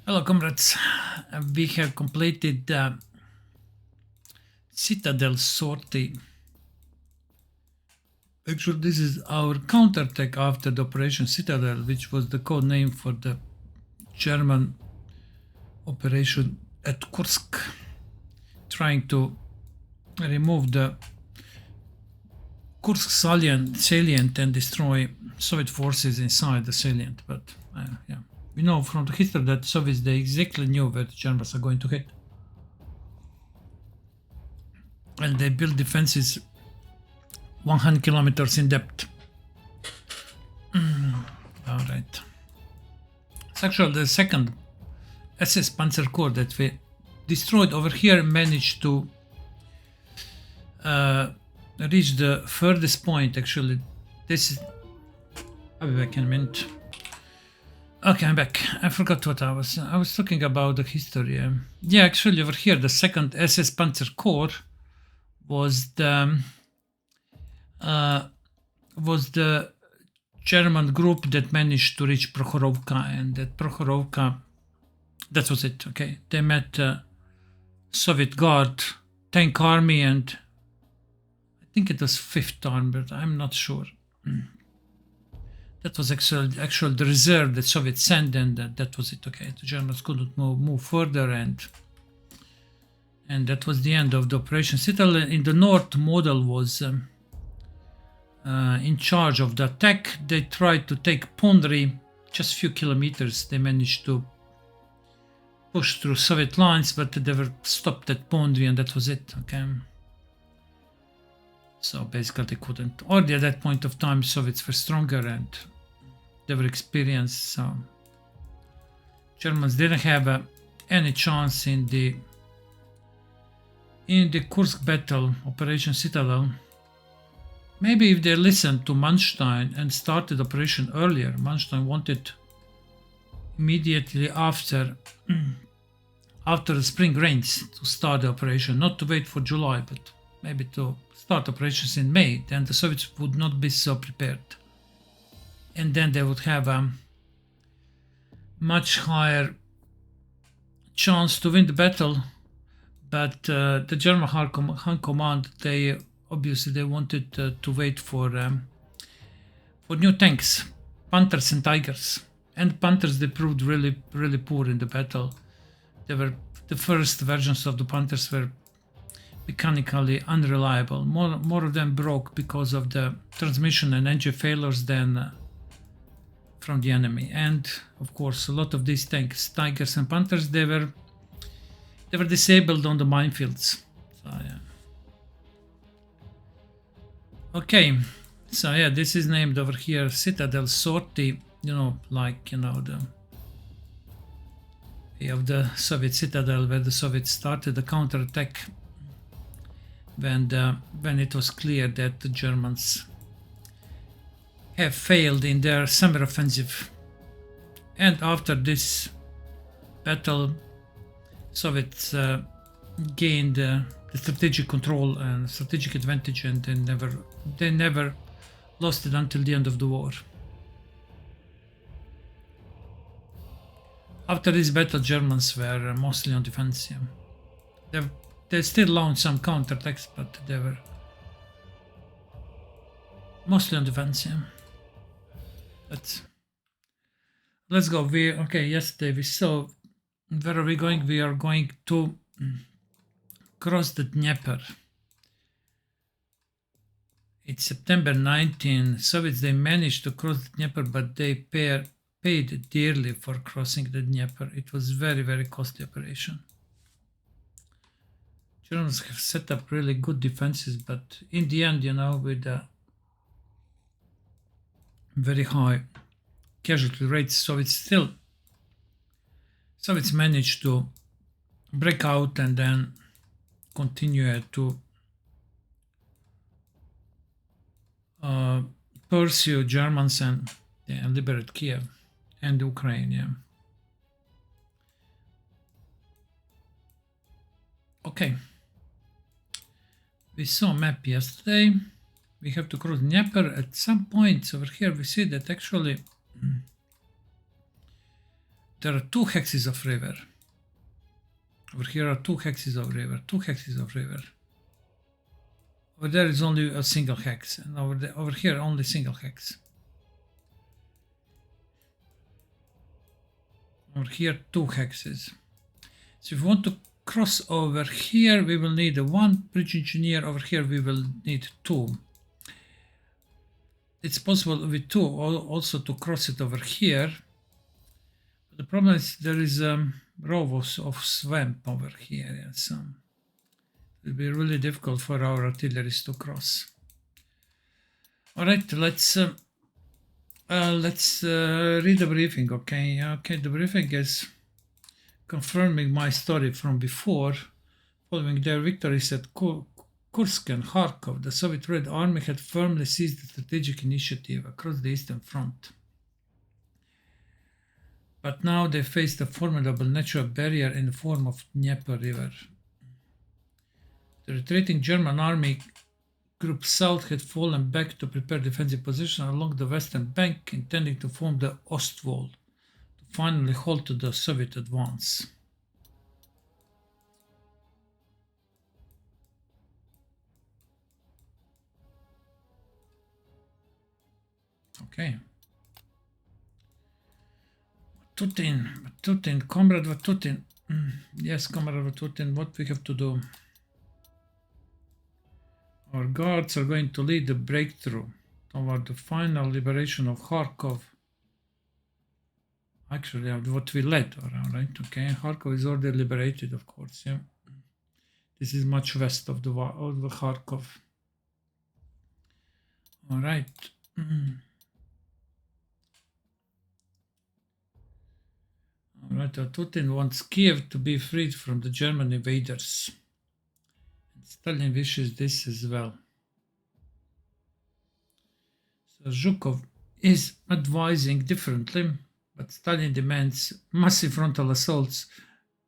Hello, comrades. We have completed the Citadel sortie. Actually, this is our counterattack after the Operation Citadel, which was the code name for the German operation at Kursk, trying to remove the Kursk salient and destroy Soviet forces inside the salient. But yeah, we know from the history that the Soviets, they exactly knew where the Germans are going to hit. And they built defenses 100 kilometers in depth. All right. It's actually the second SS Panzer Corps that we destroyed over here managed to reach the furthest point. Actually, this is... I'll be back in a minute. Okay, I'm back. I forgot what I was talking about the history. Yeah, actually over here the second SS Panzer Corps was the German group that managed to reach Prokhorovka, and that Prokhorovka, that was it. Okay, they met Soviet Guard, Tank Army, and I think it was Fifth Army, but I'm not sure. That was actually the reserve that Soviets sent, and that was it. Okay, the Germans couldn't move further, and that was the end of the Operation Citadel. In the north, Model was in charge of the attack. They tried to take Pondry, just a few kilometers. They managed to push through Soviet lines, but they were stopped at Pondry, and that was it. Okay. So basically they couldn't. Already at that point of time, Soviets were stronger and they were experienced. So Germans didn't have any chance in the Kursk battle, Operation Citadel. Maybe if they listened to Manstein and started operation earlier. Manstein wanted immediately after the spring rains to start the operation, not to wait for July, but maybe to start operations in May. Then the Soviets would not be so prepared, and then they would have a much higher chance to win the battle. But the German High Command, they obviously wanted to wait for new tanks, Panthers and Tigers. And Panthers, they proved really, really poor in the battle. They were the first versions of the Panthers were mechanically unreliable. More of them broke because of the transmission and engine failures than from the enemy. And of course, a lot of these tanks, Tigers and Panthers, they were disabled on the minefields. So yeah. Okay, so yeah, this is named over here Citadel Sortie. You know, like, you know, the way of the Soviet citadel where the Soviets started the counterattack when it was clear that the Germans have failed in their summer offensive. And after this battle, Soviets gained the strategic control and strategic advantage, and they never lost it until the end of the war. After this battle, Germans were mostly on defense. Yeah. They still launched some counterattacks, but they were mostly on defense. Yeah. But let's go. Yesterday we saw. Where are we going? We are going to cross the Dnieper. It's September 19. Soviets, they managed to cross the Dnieper, but they paid dearly for crossing the Dnieper. It was very, very costly operation. Germans have set up really good defenses, but in the end, you know, with very high casualty rates, Soviets managed to break out and then continue to pursue Germans and liberate Kiev and Ukraine. Yeah. Okay. We saw a map yesterday. We have to cross Dnieper. At some points over here we see that actually there are 2 hexes of river. Over here are 2 hexes of river, 2 hexes of river. Over there is only a single hex, and over here only single hex. Over here 2 hexes. So if we want to cross over here, we will need a 1 bridge engineer. Over here we will need 2. It's possible with 2 also to cross it over here. But the problem is there is a row of swamp over here. Yeah, so it will be really difficult for our artilleries to cross. All right, let's read the briefing. Okay, the briefing is confirming my story from before. Following their victories at Kursk and Kharkov, the Soviet Red Army had firmly seized the strategic initiative across the Eastern Front. But now they faced a formidable natural barrier in the form of Dnieper River. The retreating German army Group South had fallen back to prepare defensive positions along the western bank, intending to form the Ostwall to finally halt the Soviet advance. Okay. Vatutin, Comrade Vatutin. Yes, Comrade Vatutin, what we have to do? Our guards are going to lead the breakthrough toward the final liberation of Kharkov. Actually, what we led, all right, okay. Kharkov is already liberated, of course, yeah. This is much west of the Kharkov. All right. All right, Vatutin wants Kiev to be freed from the German invaders. Stalin wishes this as well. So Zhukov is advising differently, but Stalin demands massive frontal assaults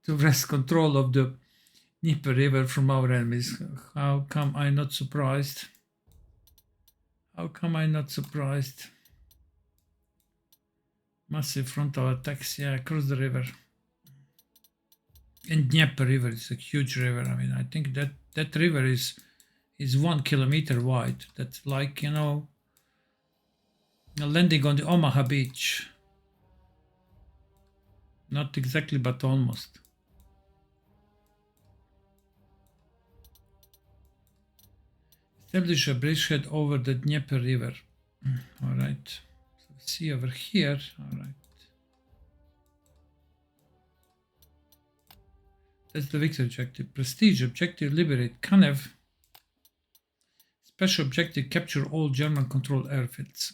to wrest control of the Dnieper River from our enemies. How come I'm not surprised? How come I'm not surprised? Massive frontal attacks, yeah, across the river. And Dnieper River is a huge river. I mean, I think that river is 1 kilometer wide. That's like, you know, landing on the Omaha beach. Not exactly, but almost. Establish a bridgehead over the Dnieper River. All right. So see over here. All right. That's the victory objective. Prestige objective, liberate Kanev. Special objective, capture all German controlled airfields.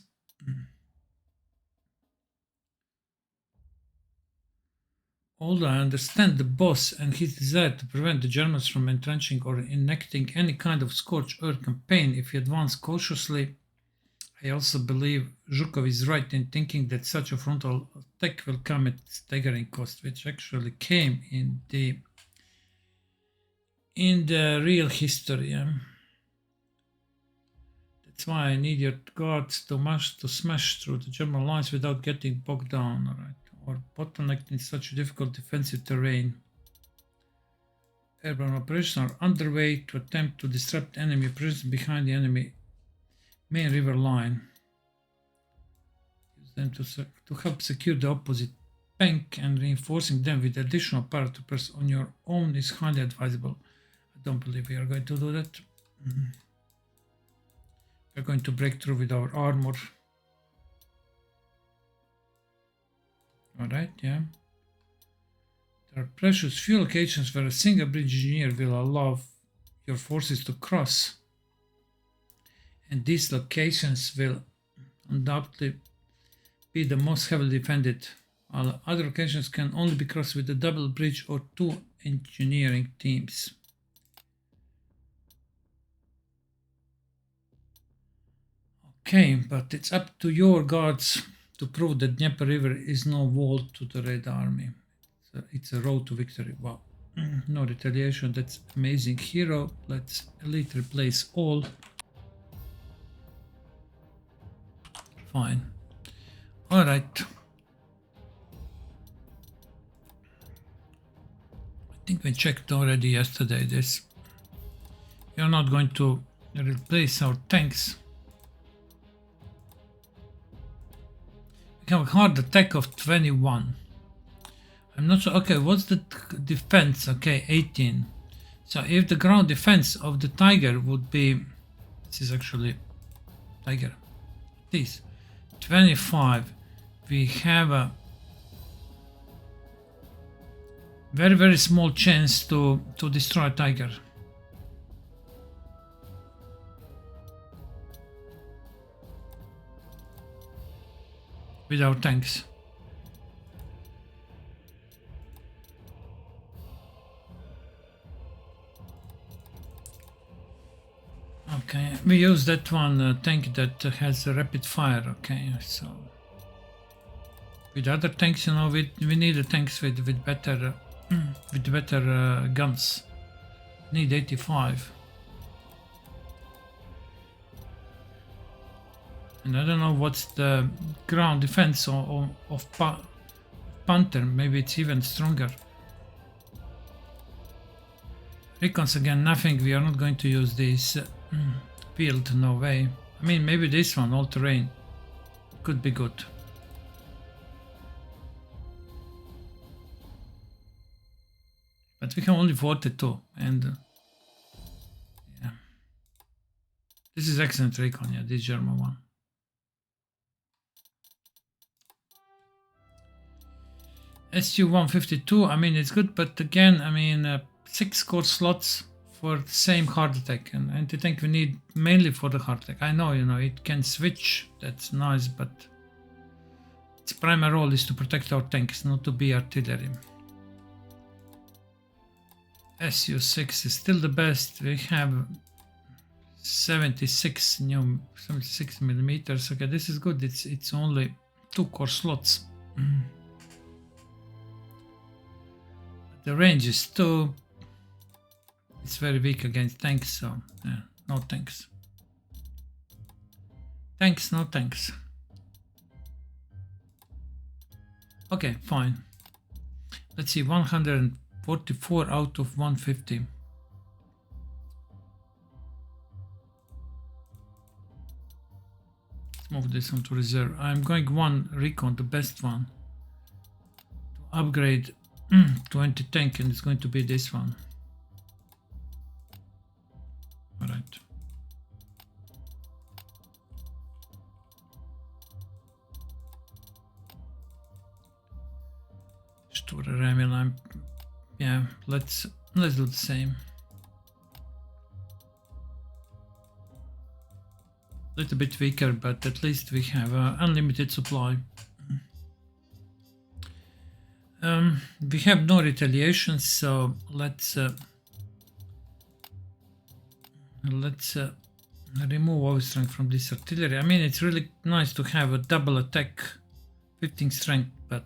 Although I understand the boss and his desire to prevent the Germans from entrenching or enacting any kind of scorched earth campaign if he advanced cautiously, I also believe Zhukov is right in thinking that such a frontal attack will come at staggering cost, which actually came in the real history. Yeah? That's why I need your guards to smash through the German lines without getting bogged down, all right, or bottlenecked in such difficult defensive terrain. Airborne operations are underway to attempt to disrupt enemy presence behind the enemy main river line. Use them to help secure the opposite bank, and reinforcing them with additional paratroopers on your own is highly advisable. I don't believe we are going to do that. We're going to break through with our armor. All right, yeah. There are precious few locations where a single bridge engineer will allow your forces to cross. And these locations will undoubtedly be the most heavily defended. All other locations can only be crossed with a double bridge or 2 engineering teams. Okay, but it's up to your guards to prove that Dnieper River is no wall to the Red Army. It's a road to victory. Wow. No retaliation. That's amazing. Hero. Let's elite replace all. Fine. All right. think we checked already yesterday this. We are not going to replace our tanks. We have a hard attack of 21. I'm not sure. Okay, what's the defense? Okay, 18. So if the ground defense of the Tiger would be, this is actually Tiger, this 25, we have a very small chance to destroy Tiger. With our tanks. Okay, we use that one tank that has a rapid fire. Okay, so with other tanks, you know, we need the tanks with better guns. Need 85. And I don't know what's the ground defense of Panther. Maybe it's even stronger. Recons again, nothing. We are not going to use this field. No way. I mean, maybe this one, all terrain, could be good. But we can only 42, and yeah, this is excellent recon. Yeah, this German one. SU-152, I mean, it's good, but again, I mean, 6 core slots for the same hard attack, and anti-tank we need mainly for the hard attack. I know, you know, it can switch, that's nice, but its primary role is to protect our tanks, not to be artillery. SU-6 is still the best. We have 76 millimeters. Okay, this is good. It's only 2 core slots. The range is 2. It's very weak against tanks, so yeah, no tanks. Tanks, no tanks. Okay, fine. Let's see, 144 out of 150. Let's move this one to reserve. I'm going one recon, the best one, to upgrade to anti-tank, and it's going to be this one. All right. Yeah, let's do the same. A little bit weaker, but at least we have unlimited supply. We have no retaliation, so let's remove our strength from this artillery. I mean, it's really nice to have a double attack, 15 strength, but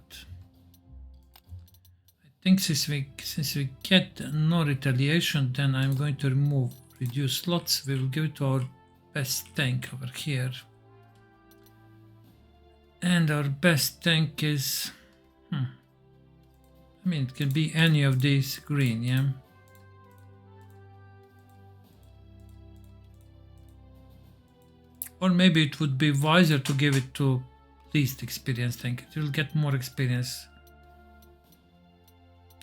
I think since we get no retaliation, then I'm going to reduce slots. We will give it to our best tank over here, and our best tank is I mean, it can be any of these green, yeah. Or maybe it would be wiser to give it to least experienced tank. It will get more experience.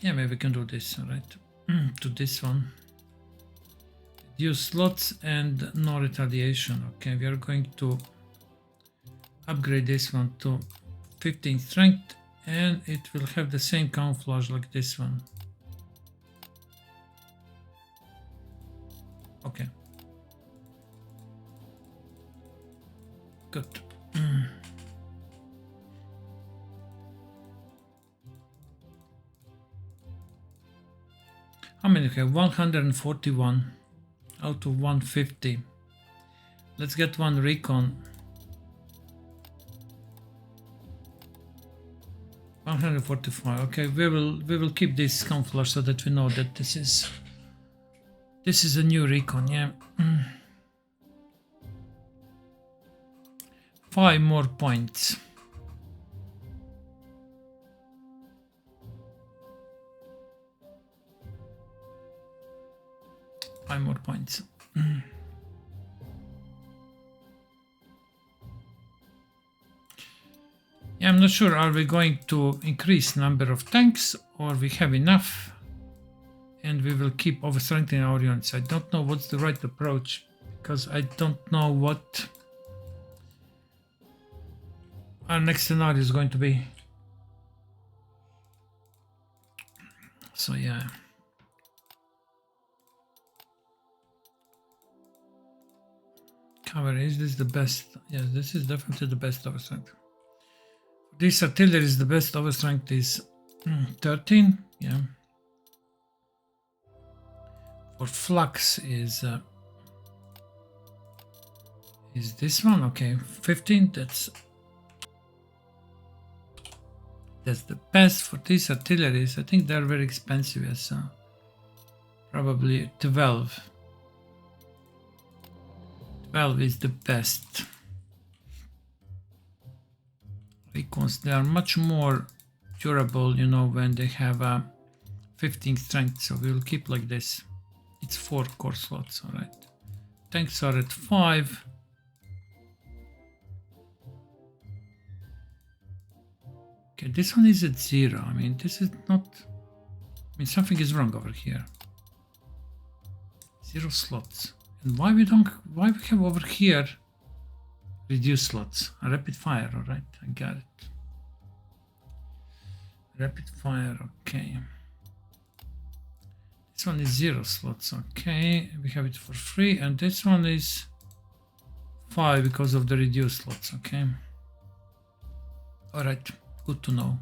Yeah, maybe we can do this, alright. To this one. Use slots and no retaliation. Okay, we are going to upgrade this one to 15 strength, and it will have the same camouflage like this one. Okay. Good. How many we have? 141 out of 150. Let's get one recon. 145. Okay, we will keep this camouflage so that we know that this is a new recon. Yeah. 5 more points. 5 more points. Yeah, I'm not sure. Are we going to increase number of tanks, or we have enough and we will keep over-strengthening our units? I don't know what's the right approach, because I don't know what our next scenario is going to be. So yeah. Cover, is this the best? Yes, this is definitely the best overstrength. This artillery is the best overstrength is 13, yeah. For flux is this one, okay, 15. That's the best for these artilleries. I think they're very expensive, yes. Probably 12. 12 is the best. Because they are much more durable, you know, when they have 15 strength. So we will keep like this. It's 4 core slots, all right. Tanks are at 5. Okay, this one is at 0. I mean, this is not... I mean, something is wrong over here. 0 slots. And why we have over here reduced slots? A rapid fire, all right, I got it. Rapid fire, okay. This one is 0 slots, okay. We have it for free, and this one is 5 because of the reduced slots, okay. All right, good to know.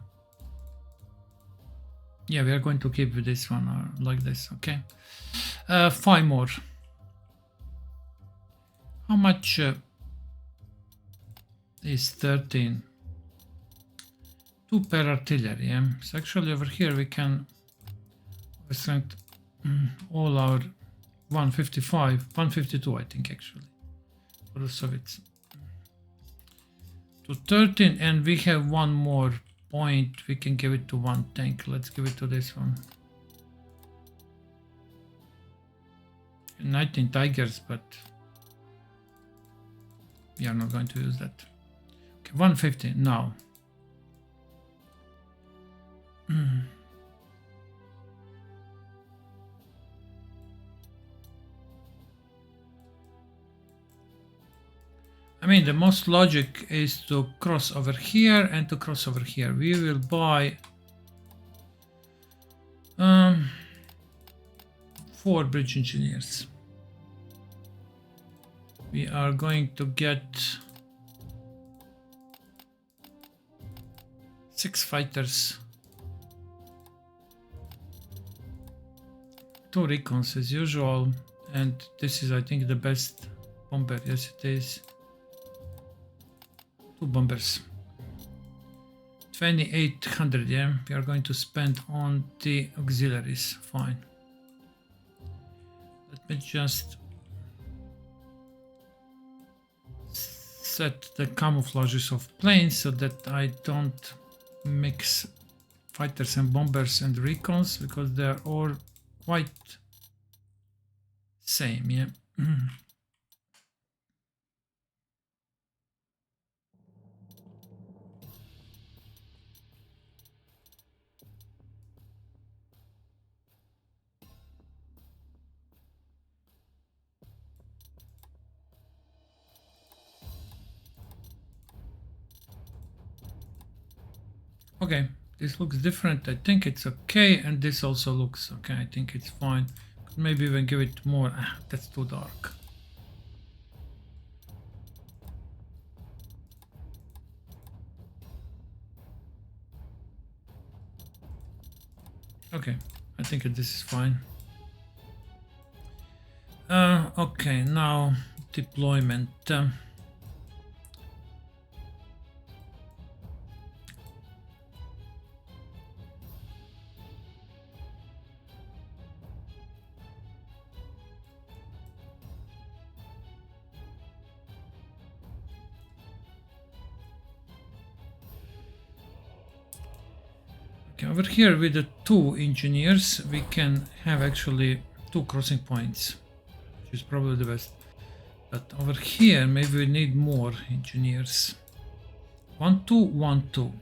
Yeah, we are going to keep with this one like this, okay. 5 more. How much is 13? 2 per artillery, yeah. So actually over here we can strength all our 155, 152 I think actually. For the Soviets. To 13, and we have one more point. We can give it to 1 tank. Let's give it to this one. 19 Tigers, but we are not going to use that. Okay, 150 now. I mean, the most logic is to cross over here and to cross over here. We will buy 4 bridge engineers. We are going to get 6 fighters, 2 recons as usual, and this is, I think, the best bomber. Yes, it is. 2 bombers. 2800, yeah, we are going to spend on the auxiliaries. Fine. Let me just set the camouflages of planes so that I don't mix fighters and bombers and recons, because they're all quite same, yeah. Okay, this looks different. I think it's okay, and this also looks okay. I think it's fine. Could maybe even give it more. Ah, that's too dark. Okay, I think this is fine. Okay, now deployment. Okay, over here with the 2 engineers, we can have actually 2 crossing points. is probably the best. But over here, maybe we need more engineers. 1, 2, 1, 2.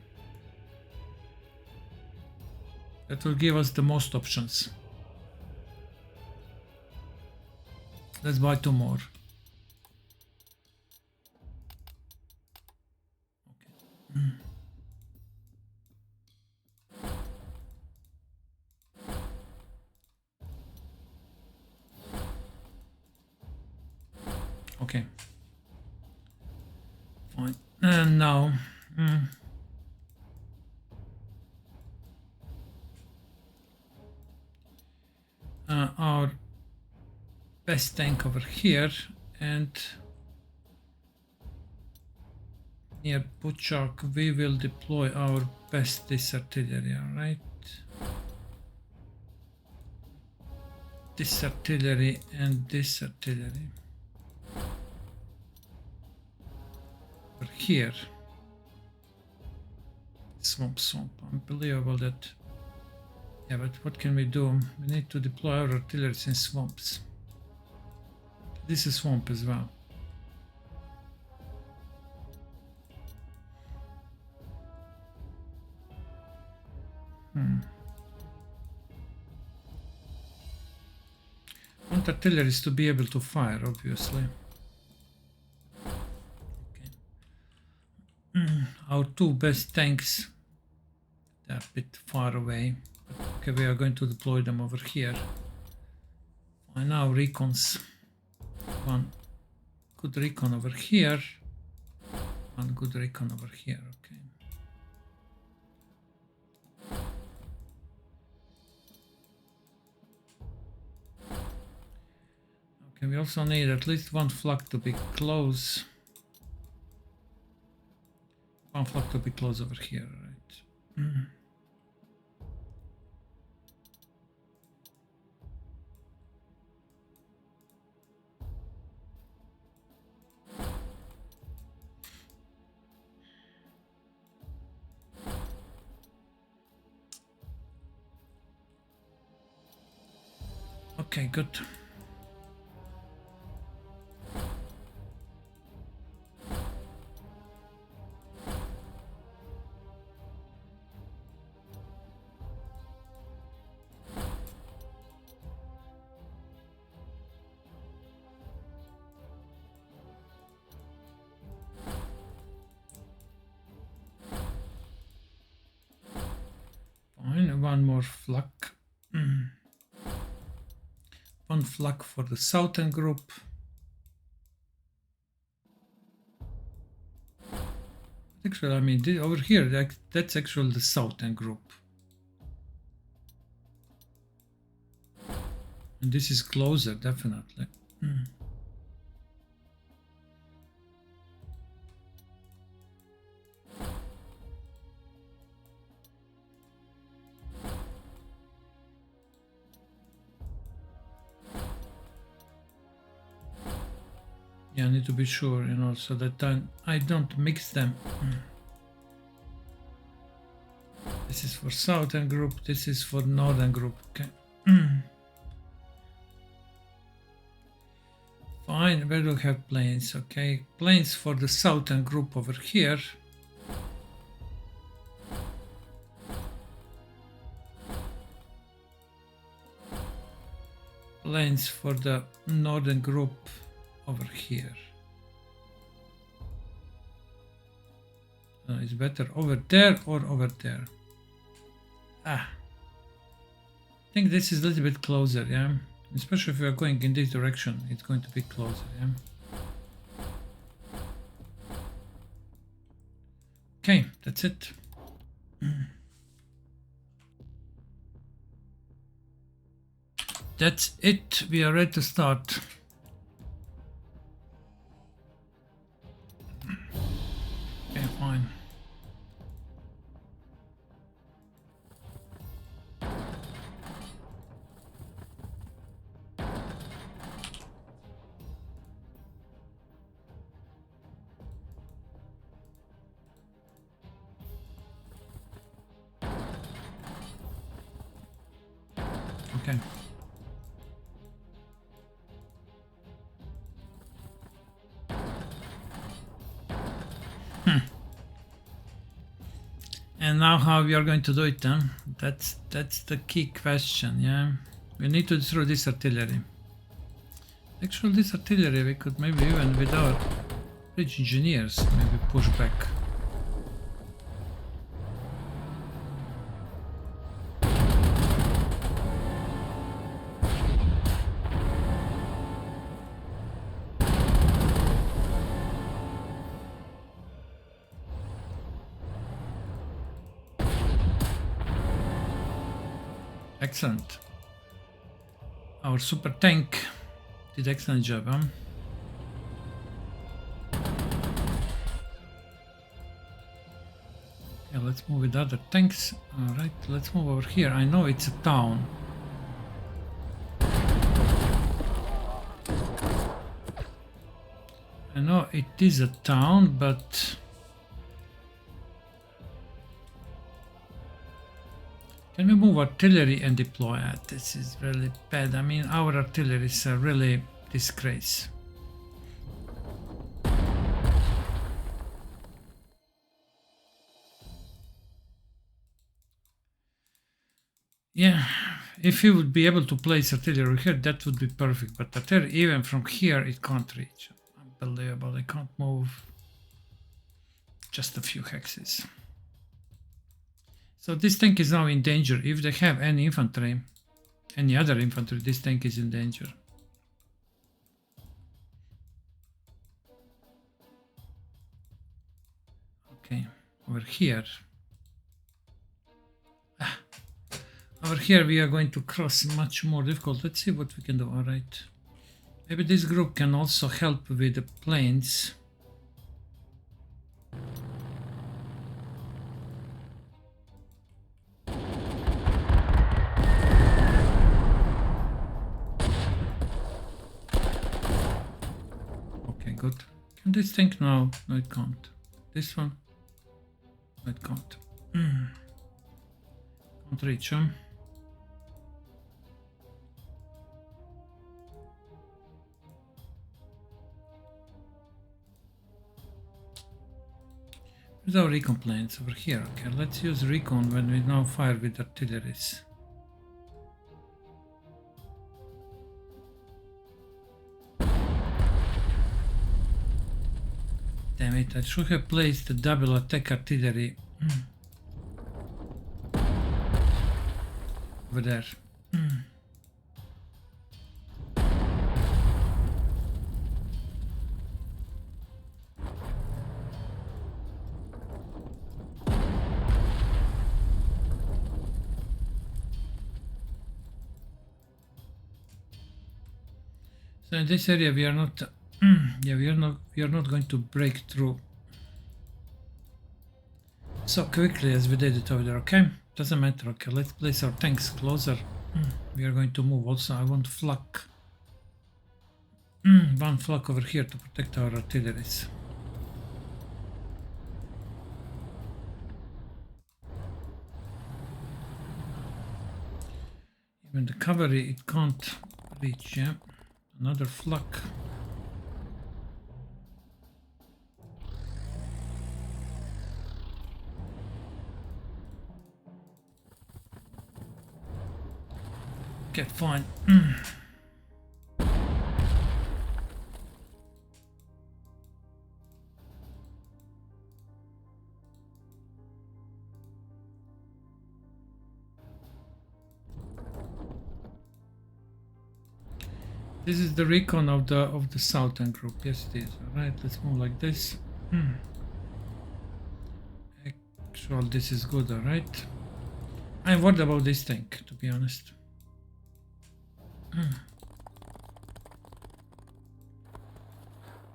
That will give us the most options. Let's buy 2 more. Okay. Okay. Fine. And now, our best tank over here, and near Puchak we will deploy our best this artillery, right? This artillery and this artillery. Over here. Swamp. Unbelievable that. Yeah, but what can we do? We need to deploy our artillery in swamps. This is swamp as well. Want artillery is to be able to fire, obviously. Okay. Our 2 best tanks, they're a bit far away. Okay, we are going to deploy them over here. And now recons. 1 good recon over here. 1 good recon over here, okay. Okay, we also need at least 1 flak to be close. 1 flak to be close over here, right? Okay, good. Fine, 1 more flak. 1 flak for the southern group. Actually, I mean, over here, that's actually the southern group. And this is closer, definitely. Yeah, I need to be sure, you know, so that I don't mix them. This is for southern group, this is for northern group, okay. Fine, where do we have planes? Okay, planes for the southern group over here. Planes for the northern group over here. It's better over there or over there. I think this is a little bit closer, yeah? Especially if we are going in this direction, it's going to be closer, yeah? Okay, that's it. That's it, we are ready to start. Okay, fine. Okay. And now how we are going to do it, huh? That's the key question, yeah. We need to destroy this artillery. Actually, this artillery we could maybe even with our bridge engineers maybe push back. Excellent. Our super tank did excellent job, huh? Yeah, let's move with other tanks. Alright, let's move over here. I know it's a town. I know it is a town, but can we move artillery and deploy it? This is really bad. I mean, our artillery is a really disgrace. Yeah, if you would be able to place artillery here, that would be perfect. But artillery, even from here, it can't reach. Unbelievable. I can't move just a few hexes. So this tank is now in danger. If they have any infantry, any other infantry, this tank is in danger. Okay, over here. Over here we are going to cross much more difficult. Let's see what we can do. All right. Maybe this group can also help with the planes. Good. Can this tank now? No, it can't. This one? No, it can't. Can't reach him. Where's our recon planes? Over here. Okay, let's use recon when we now fire with artilleries. Damn it, I should have placed the double attack artillery over there. So in this area we are not yeah, we are not going to break through so quickly as we did it over there. Okay, doesn't matter. Okay, let's place our tanks closer. We are going to move also. I want flak, one flak over here to protect our artilleries. Even the cavalry it can't reach. Yeah, another flak. Okay, fine. This is the recon of the southern group. Yes, it is. All right, let's move like this. Actually, this is good. All right. I'm worried about this tank, to be honest.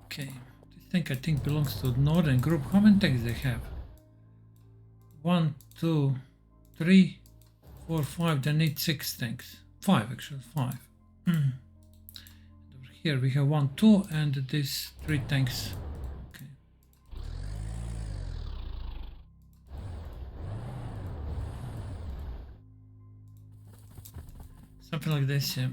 Okay, this tank I think belongs to the northern group. How many tanks they have? 1, 2, 3, 4, 5. They need 6 tanks. 5 actually, 5. Over here we have 1, 2, and these 3 tanks. Okay. Something like this, yeah.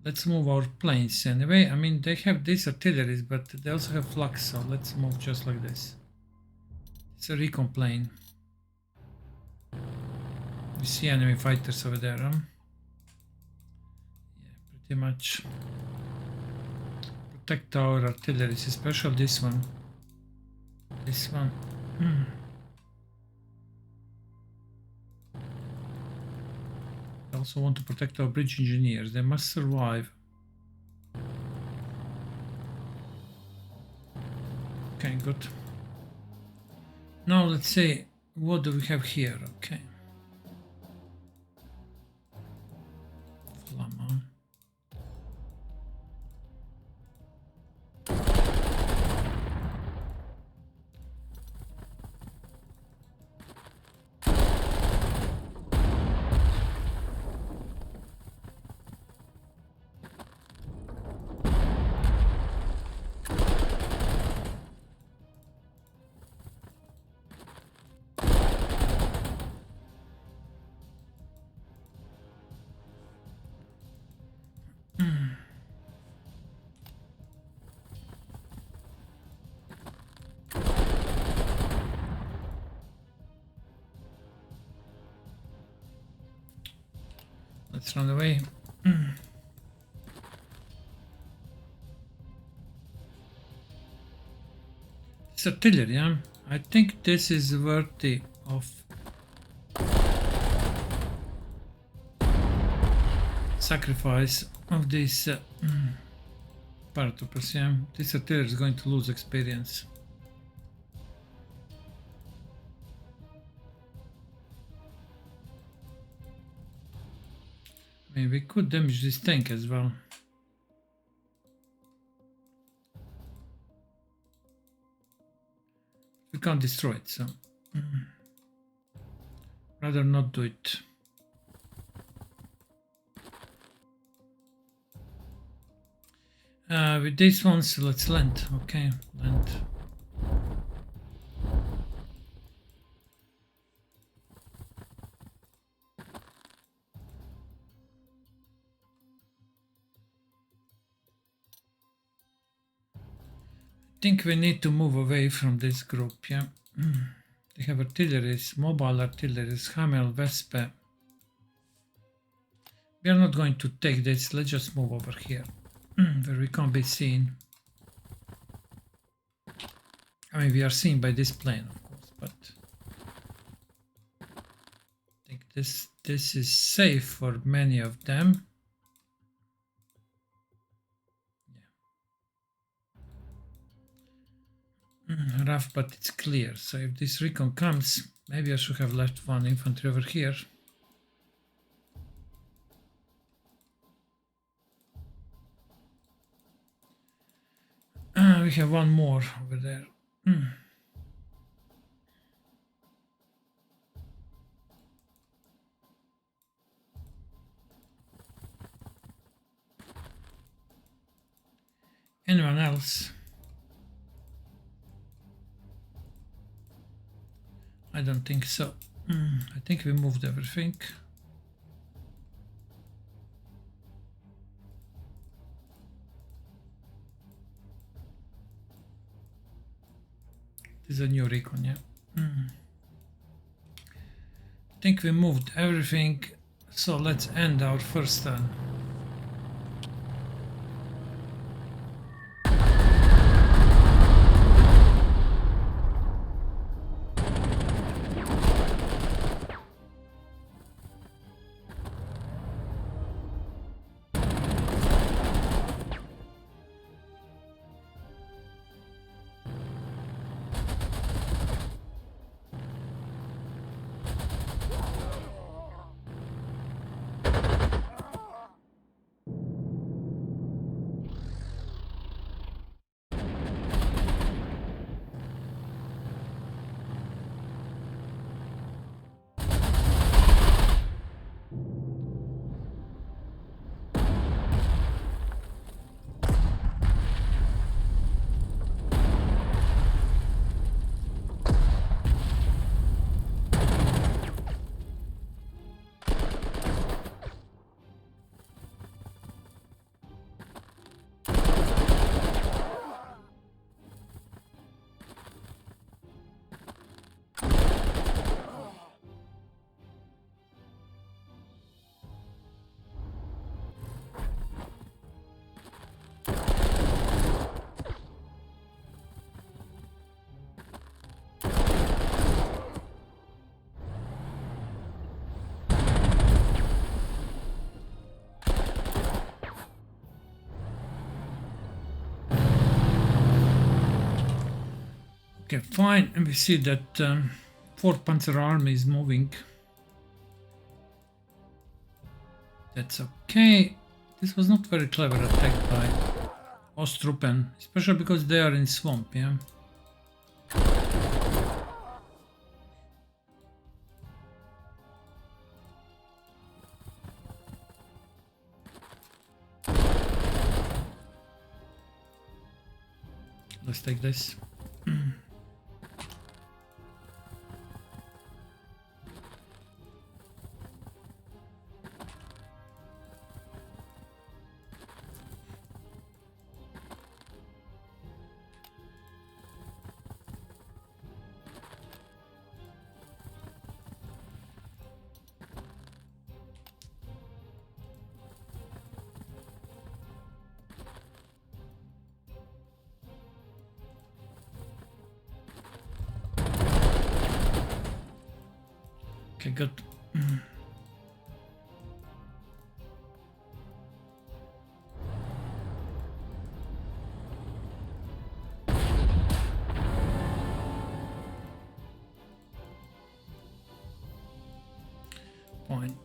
Let's move our planes anyway. I mean, they have these artilleries, but they also have flaks, so let's move just like this. It's a recon plane. We see enemy fighters over there, huh? Yeah, pretty much. Protect our artillery, especially this one. This one. I also want to protect our bridge engineers. They must survive. Okay, good. Now let's see, what do we have here? Okay. Flamma. Let's run away. It's artillery, yeah? I think this is worthy of sacrifice of this paratroopers, yeah? This artillery is going to lose experience. I mean, we could damage this tank as well. We can't destroy it, so rather not do it. With these ones, let's land. Okay, land. I think we need to move away from this group, yeah. They have artilleries, mobile artilleries, Hamel, Vespa. We are not going to take this, let's just move over here, where we can't be seen. I mean, we are seen by this plane, of course, but I think this is safe for many of them. Rough, but it's clear. So if this recon comes, maybe I should have left one infantry over here. We have one more over there. Anyone else? I don't think so. I think we moved everything. This is a new recon, yeah. I think we moved everything, so let's end our first turn. Okay, fine. And we see that 4th Panzer Army is moving. That's okay. This was not very clever attack by Ostrupen, especially because they are in swamp, yeah? Let's take this. Okay, good. Fine.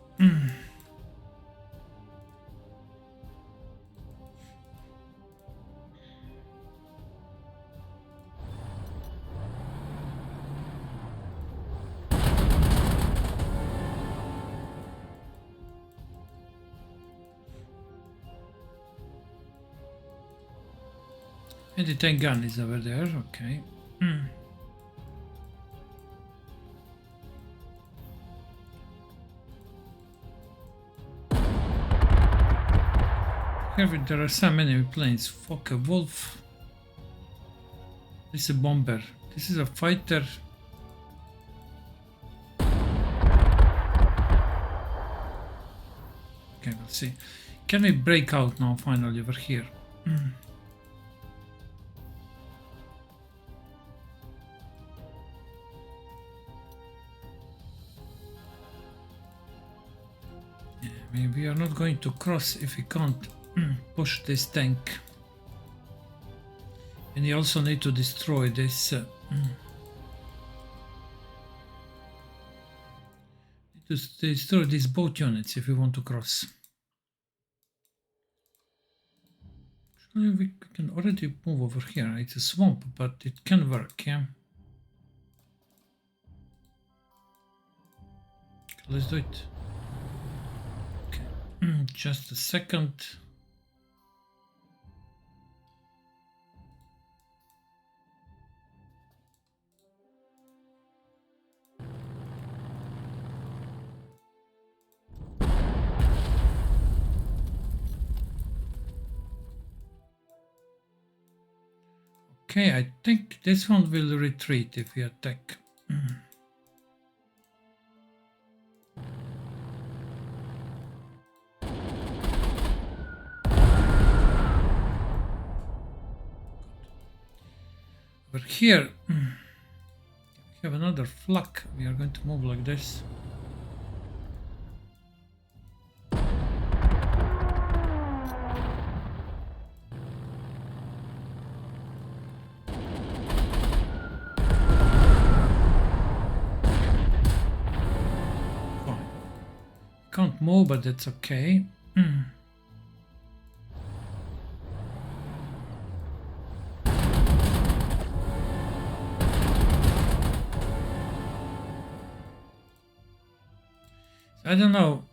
And the tank gun is over there, okay. Here there are some enemy planes. Fuck, a wolf. This is a bomber. This is a fighter. Okay, we'll see. Can we break out now finally over here? We are not going to cross if we can't push this tank. And you also need to destroy this. Need to destroy these boat units if we want to cross. Actually, we can already move over here. It's a swamp, but it can work, yeah. Okay, let's do it. Just a second. Okay, I think this one will retreat if we attack. But here we have another flak. We are going to move like this. Fine. Can't move, but that's okay. I don't know,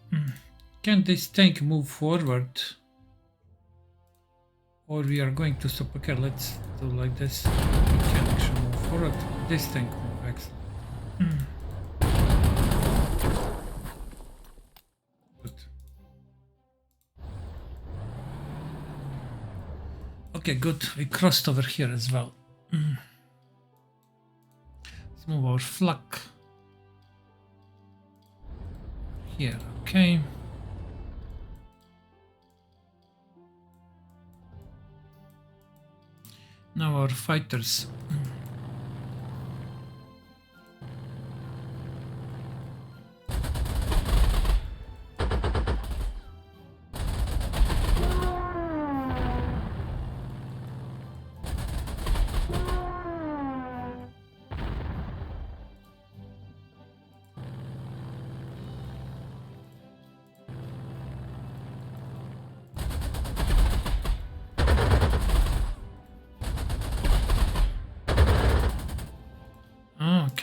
can this tank move forward? Or we are going to stop? Okay, let's do like this. We can actually move forward. This tank move, excellent. Good. Okay, good. We crossed over here as well. Let's move our flak. Here, okay. Now our fighters.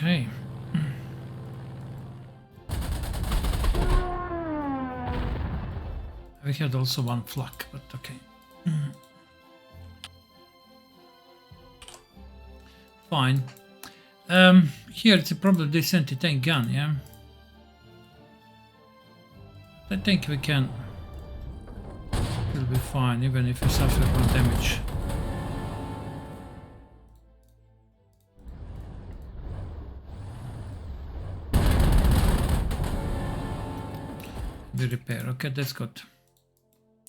Okay. We had also one flak, but okay. Fine. Here it's probably this anti-tank gun, yeah? I think we can... We'll be fine, even if we suffer one damage. We repair, okay, that's good.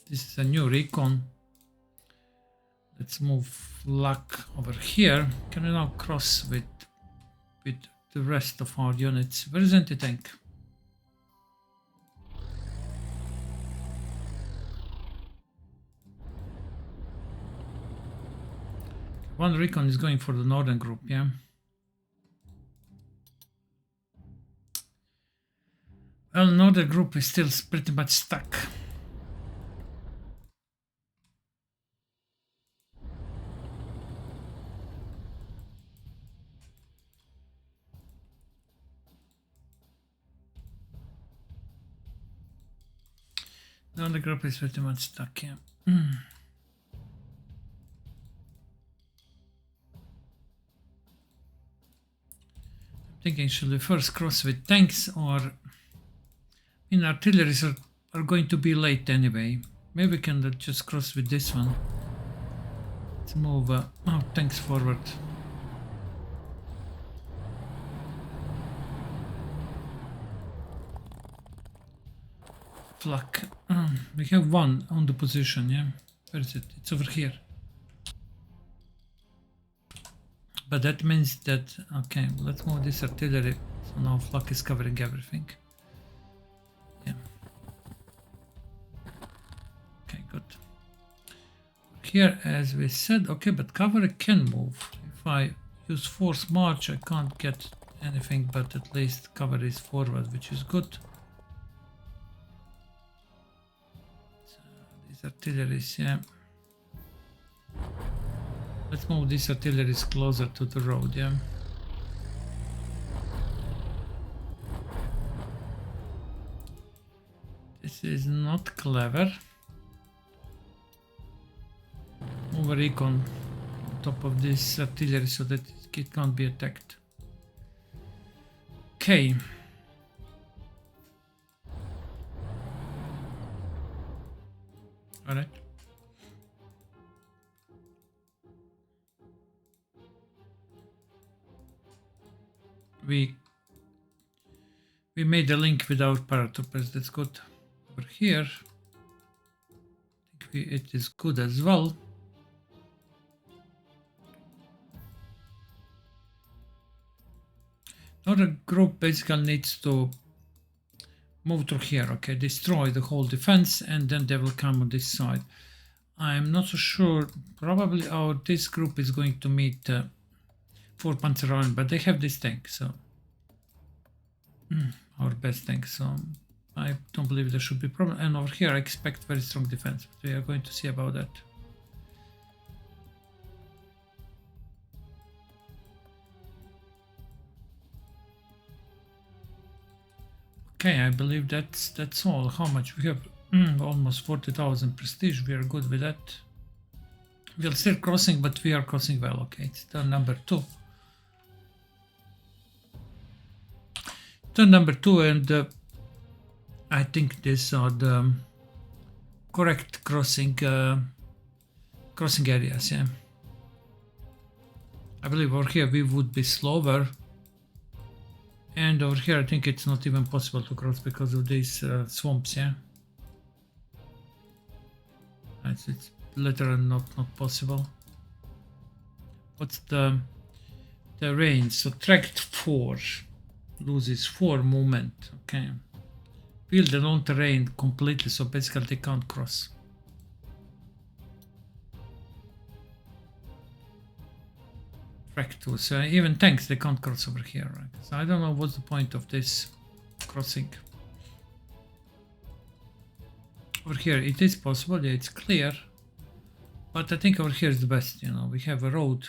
This is a new recon. Let's move flak over here. Can we now cross with the rest of our units? Where is anti-tank? One recon is going for the northern group, yeah? Well, northern group is still pretty much stuck. Northern group is pretty much stuck, yeah. Thinking, should we first cross with tanks, or in artilleries are going to be late anyway. Maybe we can just cross with this one. Let's move our tanks forward. Flak. We have one on the position, yeah? Where is it? It's over here. But that means that, okay, let's move this artillery. So now flak is covering everything. Yeah. Okay, good. Here, as we said, okay, but cavalry can move. If I use force march, I can't get anything, but at least cavalry is forward, which is good. So these artilleries, yeah. Let's move these artilleries closer to the road, yeah. This is not clever. Move a recon on top of this artillery so that it can't be attacked. Okay. All right. We made a link with our paratroopers. That's good. Over here, I think it is good as well. Another group basically needs to move through here. Okay, destroy the whole defense, and then they will come on this side. I'm not so sure. Probably this group is going to meet 4 Panzer Army, but they have this tank, so our best tank. So I don't believe there should be a problem. And over here, I expect very strong defense. But we are going to see about that. Okay, I believe that's all. How much we have? Almost 40,000 prestige. We are good with that. We are still crossing, but we are crossing well. Okay, it's turn number 2. Turn number 2, and I think these are the correct crossing areas. Yeah, I believe over here we would be slower, and over here I think it's not even possible to cross because of these swamps. Yeah, it's literally not possible. What's the range? So tracked 4 loses 4 movement. Okay, build their own terrain completely, so basically they can't cross. Track 2, so even tanks they can't cross over here, right? So I don't know what's the point of this crossing. Over here it is possible, yeah, it's clear, but I think over here is the best. You know, we have a road.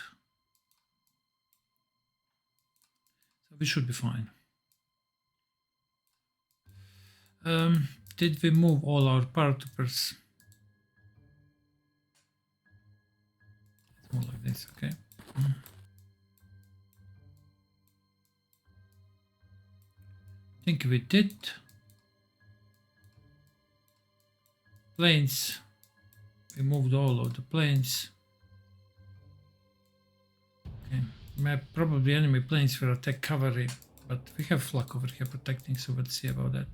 We should be fine. Did we move all our paratroopers? It's more like this, okay. I think we did. Planes. We moved all of the planes. Okay. Probably enemy planes will attack cavalry, but we have flak over here protecting, so let's see about that.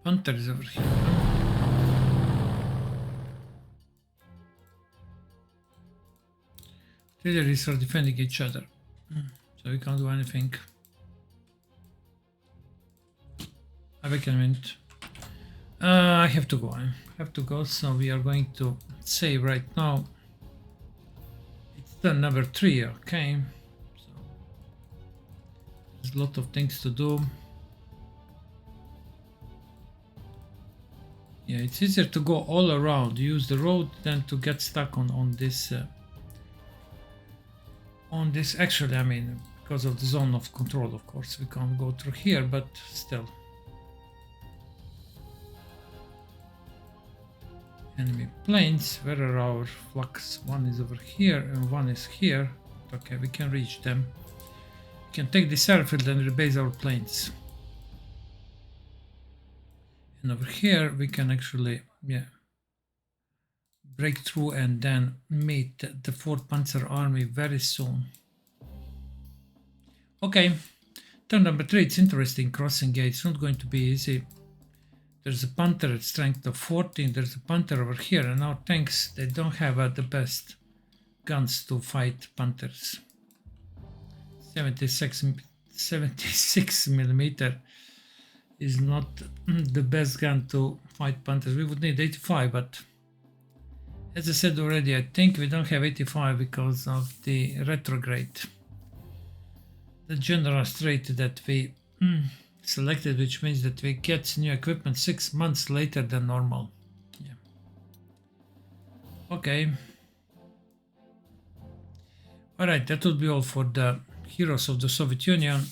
Panzer is over here. Artilleries are defending each other, so we can't do anything. Awakenment. I have to go. I have to go, so we are going to save right now. It's turn number 3, okay. So there's a lot of things to do. Yeah, it's easier to go all around, use the road, than to get stuck on this. Actually, I mean, because of the zone of control, of course, we can't go through here, but still. Enemy planes. Where are our flaks? One is over here and one is here. Okay, we can reach them. We can take this airfield and rebase our planes. And over here we can actually, yeah, break through and then meet the 4th Panzer Army very soon. Okay, turn number 3, it's interesting crossing gate. It's not going to be easy. There's a Panther at strength of 14, there's a Panther over here, and our tanks, they don't have the best guns to fight Panthers. 76 millimeter is not the best gun to fight Panthers. We would need 85, but as I said already, I think we don't have 85 because of the retrograde. The generous trait that we selected, which means that we get new equipment 6 months later than normal. Yeah. Okay. Alright, that would be all for the heroes of the Soviet Union,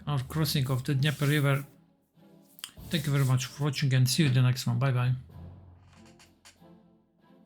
our crossing of the Dnieper River. Thank you very much for watching and see you in the next one. Bye bye.